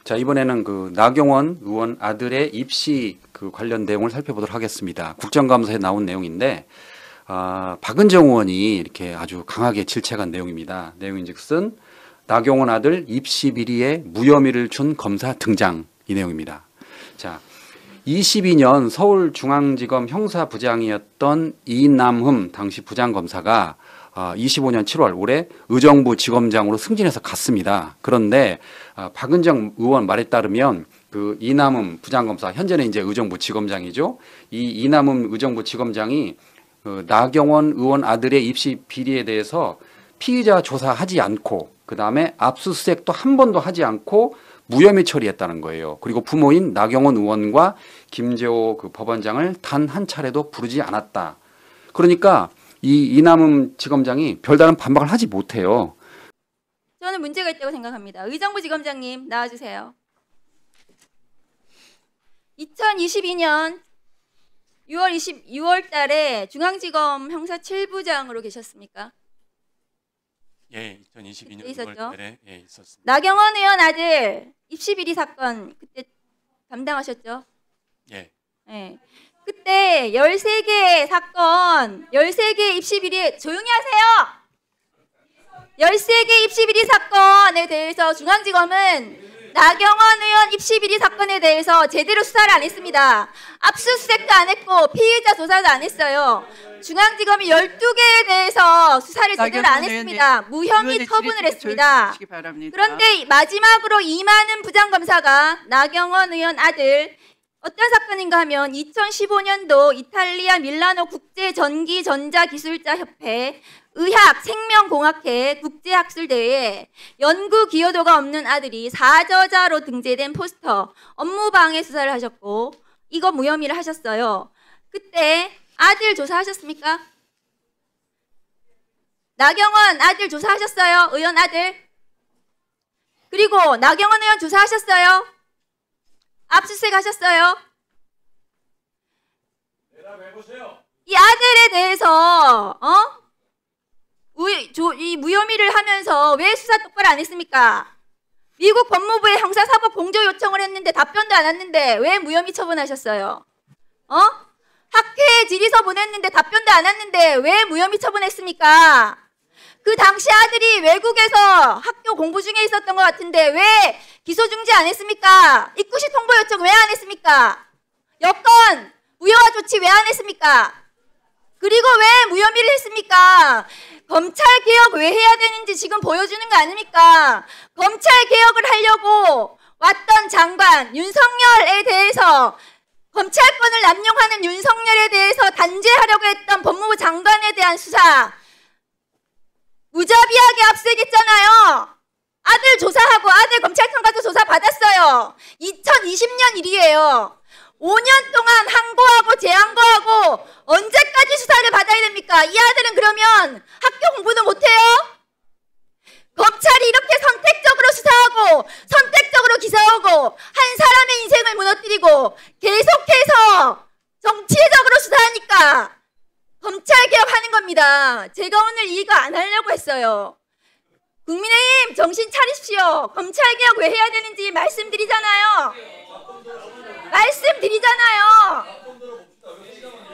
자, 이번에는 그 나경원 의원 아들의 입시 그 관련 내용을 살펴보도록 하겠습니다. 국정감사에 나온 내용인데, 박은정 의원이 이렇게 아주 강하게 질책한 내용입니다. 내용인즉슨 나경원 아들 입시 비리에 무혐의를 준 검사 등장, 이 내용입니다. 자, 22년 서울중앙지검 형사부장이었던 이남흠 당시 부장검사가 25년 7월 올해 의정부 지검장으로 승진해서 갔습니다. 그런데 박은정 의원 말에 따르면 그 이남흠 부장검사, 현재는 이제 의정부 지검장이죠. 이 이남흠 의정부 지검장이 나경원 의원 아들의 입시 비리에 대해서 피의자 조사하지 않고 그 다음에 압수수색도 한 번도 하지 않고 무혐의 처리했다는 거예요. 그리고 부모인 나경원 의원과 김재호 그 법원장을 단 한 차례도 부르지 않았다. 그러니까 이 이남흠 지검장이 별다른 반박을 하지 못해요. 저는 문제가 있다고 생각합니다. 의정부 지검장님 나와주세요. 2022년 6월 달에 중앙지검 형사 7부장으로 계셨습니까? 예, 2022년 있었죠? 6월 달에 예, 있었습니다. 나경원 의원 아들 입시 비리 사건 그때 담당하셨죠? 예. 네. 그때 13개 사건, 13개 입시 비리, 조용히 하세요! 13개 입시 비리 사건에 대해서 중앙지검은 나경원 의원 입시 비리 사건에 대해서 제대로 수사를 안 했습니다. 압수수색도 안 했고 피의자 조사도 안 했어요. 중앙지검이 12개에 대해서 수사를 제대로 안 했습니다. 무혐의 처분을 했습니다. 그런데 마지막으로 이만은 부장검사가 나경원 의원 아들 어떤 사건인가 하면 2015년도 이탈리아 밀라노 국제전기전자기술자협회 의학생명공학회 국제학술대회에 연구 기여도가 없는 아들이 사저자로 등재된 포스터 업무방해 수사를 하셨고 이거 무혐의를 하셨어요. 그때 아들 조사하셨습니까? 나경원 아들 조사하셨어요? 의원 아들? 그리고 나경원 의원 조사하셨어요? 압수수색 하셨어요? 이 아들에 대해서 이 무혐의를 하면서 왜 수사 똑바로 안 했습니까? 미국 법무부에 형사사법 공조 요청을 했는데 답변도 안 왔는데 왜 무혐의 처분하셨어요? 학회에 질의서 보냈는데 답변도 안 왔는데 왜 무혐의 처분했습니까? 그 당시 아들이 외국에서 학교 공부 중에 있었던 것 같은데 왜 기소 중지 안 했습니까? 입국시 통보 요청 왜 안 했습니까? 여권 무효화 조치 왜 안 했습니까? 그리고 왜 무혐의를 했습니까? 검찰 개혁 왜 해야 되는지 지금 보여주는 거 아닙니까? 검찰 개혁을 하려고 왔던 장관 윤석열에 대해서 검찰권을 남용하는 윤석열에 대해서 단죄하려고 했던 법무부 장관에 대한 수사 무자비하게 압수했잖아요. 아들 조사하고 아들 검찰청 가서 조사 받았어요. 2020년 일이에요. 5년 동안 항고하고 재항고하고 언제까지 수사를 받아야 됩니까? 이 아들은 그러면 학교 공부도 못해요? 검찰이 이렇게 선택적으로 수사하고 선택적으로 기소하고 한 사람의 인생을 무너뜨리고 계속해서 정치적으로 수사하니까 검찰개혁하는 겁니다. 제가 오늘 이거 안 하려고 했어요. 국민의힘 정신 차리십시오. 검찰개혁 왜 해야 되는지 말씀드리잖아요.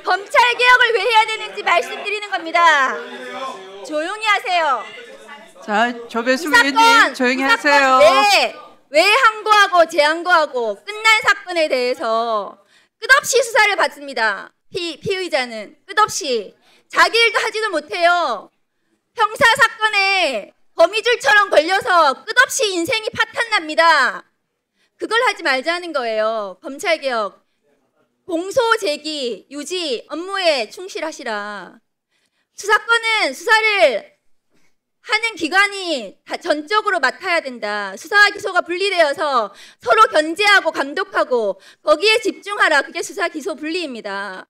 검찰개혁을 왜 해야 되는지 말씀드리는 겁니다. 조용히 하세요. 자, 조배수 의원님 조용히 하세요. 왜 항고하고 재항고하고 끝난 사건에 대해서 끝없이 수사를 받습니다. 피의자는 끝없이 자기 일도 하지도 못해요. 형사 사건에 거미줄처럼 걸려서 끝없이 인생이 파탄납니다. 그걸 하지 말자는 거예요. 검찰개혁, 공소 제기, 유지, 업무에 충실하시라. 수사권은 수사를 하는 기관이 다 전적으로 맡아야 된다. 수사와 기소가 분리되어서 서로 견제하고 감독하고 거기에 집중하라. 그게 수사 기소 분리입니다.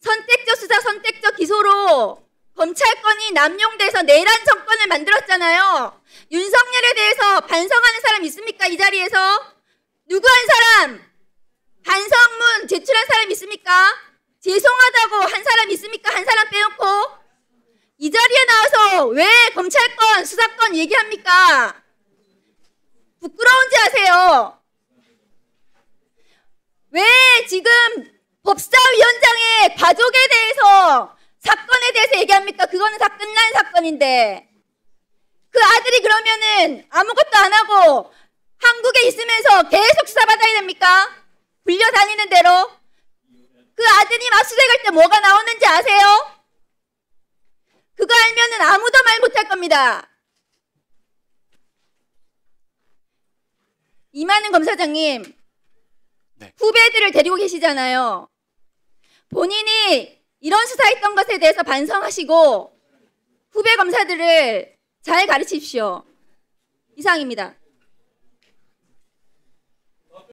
선택적 수사, 선택적 기소로 검찰권이 남용돼서 내란 정권을 만들었잖아요. 윤석열에 대해서 반성하는 사람 있습니까? 이 자리에서? 누구 한 사람? 반성문 제출한 사람 있습니까? 죄송하다고 한 사람 있습니까? 한 사람 빼놓고? 이 자리에 나와서 왜 검찰권, 수사권 얘기합니까? 부끄러운지 아세요? 왜 지금 법사위원장의 가족에 대해서 사건에 대해서 얘기합니까? 그거는 다 끝난 사건인데 그 아들이 그러면은 아무것도 안 하고 한국에 있으면서 계속 수사받아야 됩니까? 불려다니는 대로. 그 아드님 압수수색할 때 뭐가 나오는지 아세요? 그거 알면은 아무도 말 못할 겁니다. 이만은 검사장님, 네. 후배들을 데리고 계시잖아요. 본인이 이런 수사했던 것에 대해서 반성하시고 후배 검사들을 잘 가르치십시오. 이상입니다.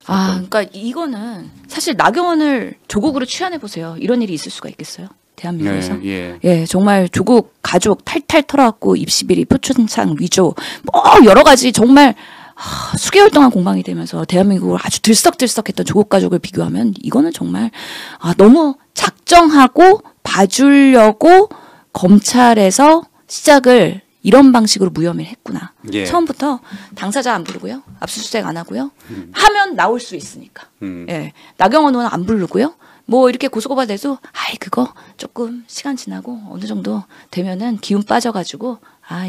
그러니까 이거는 사실 나경원을 조국으로 취한해 보세요. 이런 일이 있을 수가 있겠어요? 대한민국에서. 예, 정말 조국 가족 탈탈 털어갖고 입시비리, 표준상 위조, 뭐 여러 가지 정말 수개월 동안 공방이 되면서 대한민국을 아주 들썩들썩했던 조국 가족을 비교하면 이거는 정말 너무 작정하고 봐주려고 검찰에서 시작을 이런 방식으로 무혐의를 했구나. 예. 처음부터 당사자 안 부르고요. 압수수색 안 하고요. 하면 나올 수 있으니까. 예. 나경원 의원 안 부르고요. 뭐 이렇게 고소고발돼도 그거 조금 시간 지나고 어느 정도 되면은 기운 빠져가지고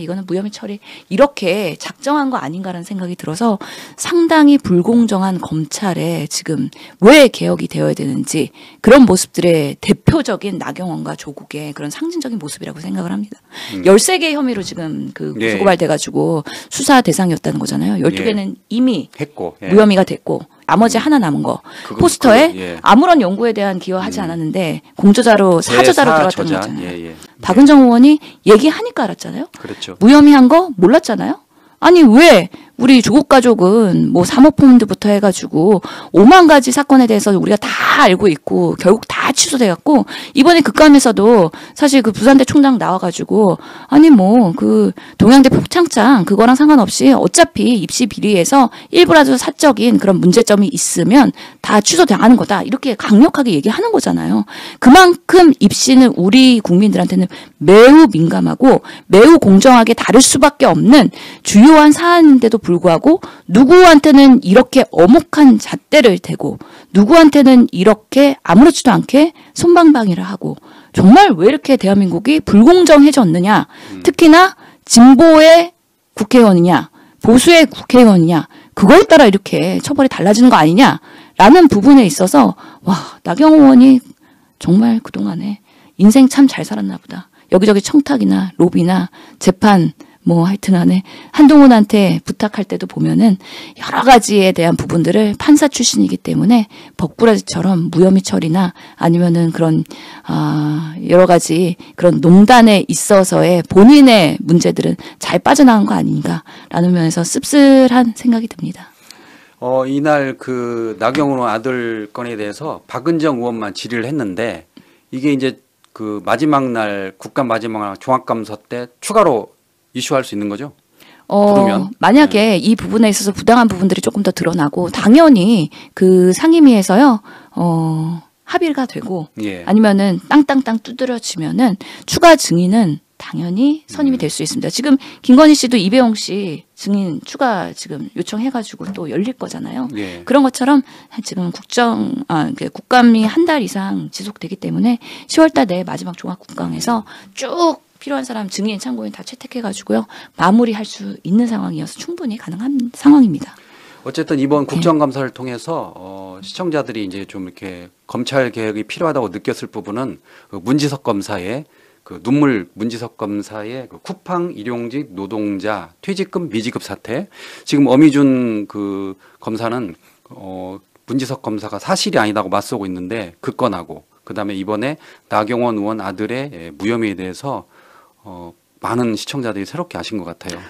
이거는 무혐의 처리 이렇게 작정한 거 아닌가라는 생각이 들어서 상당히 불공정한 검찰에 지금 왜 개혁이 되어야 되는지 그런 모습들의 대표적인 나경원과 조국의 그런 상징적인 모습이라고 생각을 합니다. 13개 혐의로 지금 그 고소고발돼가지고 수사 대상이었다는 거잖아요. 12개는 이미 했고 무혐의가 됐고 나머지 하나 남은 거 포스터에 아무런 연구에 대한 기여하지 않았는데 공저자로 사저자로 들어갔던 거잖아요. 박은정 의원이 얘기하니까 알았잖아요. 그렇죠. 무혐의한 거 몰랐잖아요. 아니 왜 우리 조국 가족은 뭐 사모펀드부터 해가지고 5만 가지 사건에 대해서 우리가 다 알고 있고 결국 다 취소돼갖고 이번에 극감에서도 사실 그 부산대 총장 나와가지고 아니 뭐 그 동양대 표창장 그거랑 상관없이 어차피 입시 비리에서 일부라도 사적인 그런 문제점이 있으면 다 취소당하는 거다 이렇게 강력하게 얘기하는 거잖아요. 그만큼 입시는 우리 국민들한테는 매우 민감하고 매우 공정하게 다룰 수밖에 없는 주요한 사안인데도 불구하고 누구한테는 이렇게 엄혹한 잣대를 대고 누구한테는 이렇게 아무렇지도 않게 솜방망이를 하고 정말 왜 이렇게 대한민국이 불공정해졌느냐. 특히나 진보의 국회의원이냐 보수의 국회의원이냐 그거에 따라 이렇게 처벌이 달라지는 거 아니냐라는 부분에 있어서 나경원 의원이 정말 그동안에 인생 참 잘 살았나 보다. 여기저기 청탁이나 로비나 재판 뭐 하여튼 간에 한동훈한테 부탁할 때도 보면은 여러 가지에 대한 부분들을 판사 출신이기 때문에 벅구라지처럼 무혐의 처리나 아니면은 그런 여러 가지 그런 농단에 있어서의 본인의 문제들은 잘 빠져나간 거 아닌가라는 면에서 씁쓸한 생각이 듭니다. 이날 그 나경원 아들 건에 대해서 박은정 의원만 질의를 했는데 이게 이제 그 마지막 날 국감 마지막 날 종합감사 때 추가로 이슈할 수 있는 거죠? 부르면? 만약에 이 부분에 있어서 부당한 부분들이 조금 더 드러나고 당연히 그 상임위에서요 합의가 되고 아니면은 땅땅땅 두드려지면은 추가 증인은 당연히 선임이 될 수 있습니다. 지금 김건희 씨도 이배용 씨 증인 추가 지금 요청해가지고 또 열릴 거잖아요. 그런 것처럼 지금 국감이 한 달 이상 지속되기 때문에 10월달 내 마지막 종합국감에서 쭉 필요한 사람 증인 참고인 다 채택해가지고요 마무리할 수 있는 상황이어서 충분히 가능한 상황입니다. 어쨌든 이번 국정감사를 통해서 시청자들이 이제 좀 이렇게 검찰 개혁이 필요하다고 느꼈을 부분은 그 문지석 검사의 그 문지석 검사의 그 쿠팡 일용직 노동자 퇴직금 미지급 사태. 지금 어미준 그 검사는 문지석 검사가 사실이 아니다고 맞서고 있는데 그 건하고 그다음에 이번에 나경원 의원 아들의 무혐의에 대해서 많은 시청자들이 새롭게 아신 것 같아요.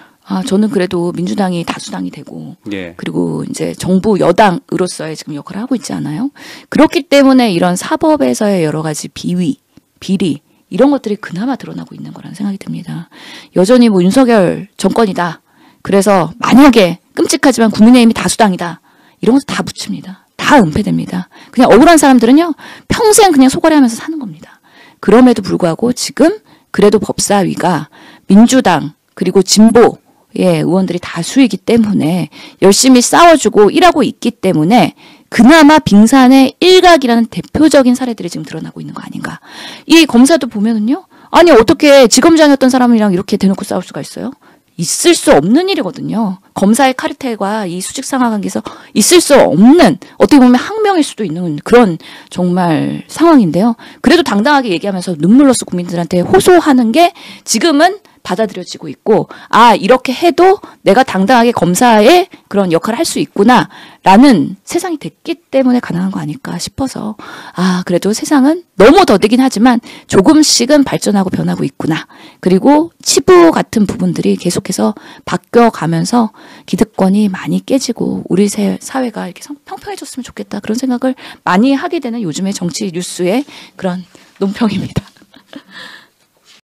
저는 그래도 민주당이 다수당이 되고 그리고 이제 정부 여당으로서의 지금 역할을 하고 있지 않아요? 그렇기 때문에 이런 사법에서의 여러 가지 비위, 비리 이런 것들이 그나마 드러나고 있는 거라는 생각이 듭니다. 여전히 뭐 윤석열 정권이다. 그래서 만약에 끔찍하지만 국민의힘이 다수당이다. 이런 것도 다 묻힙니다. 다 은폐됩니다. 그냥 억울한 사람들은요. 평생 그냥 소거리 하면서 사는 겁니다. 그럼에도 불구하고 지금 그래도 법사위가 민주당 그리고 진보 예, 의원들이 다수이기 때문에 열심히 싸워주고 일하고 있기 때문에 그나마 빙산의 일각이라는 대표적인 사례들이 지금 드러나고 있는 거 아닌가. 이 검사도 보면은요. 아니 어떻게 지검장이었던 사람이랑 이렇게 대놓고 싸울 수가 있어요? 있을 수 없는 일이거든요. 검사의 카르텔과 이 수직 상하관계에서 있을 수 없는 어떻게 보면 항명일 수도 있는 그런 정말 상황인데요. 그래도 당당하게 얘기하면서 눈물로써 국민들한테 호소하는 게 지금은 받아들여지고 있고 아 이렇게 해도 내가 당당하게 검사의 그런 역할을 할 수 있구나라는 세상이 됐기 때문에 가능한 거 아닐까 싶어서 아 그래도 세상은 너무 더디긴 하지만 조금씩은 발전하고 변하고 있구나. 그리고 치부 같은 부분들이 계속해서 바뀌어가면서 기득권이 많이 깨지고 우리 사회가 이렇게 평평해졌으면 좋겠다. 그런 생각을 많이 하게 되는 요즘의 정치 뉴스의 그런 논평입니다.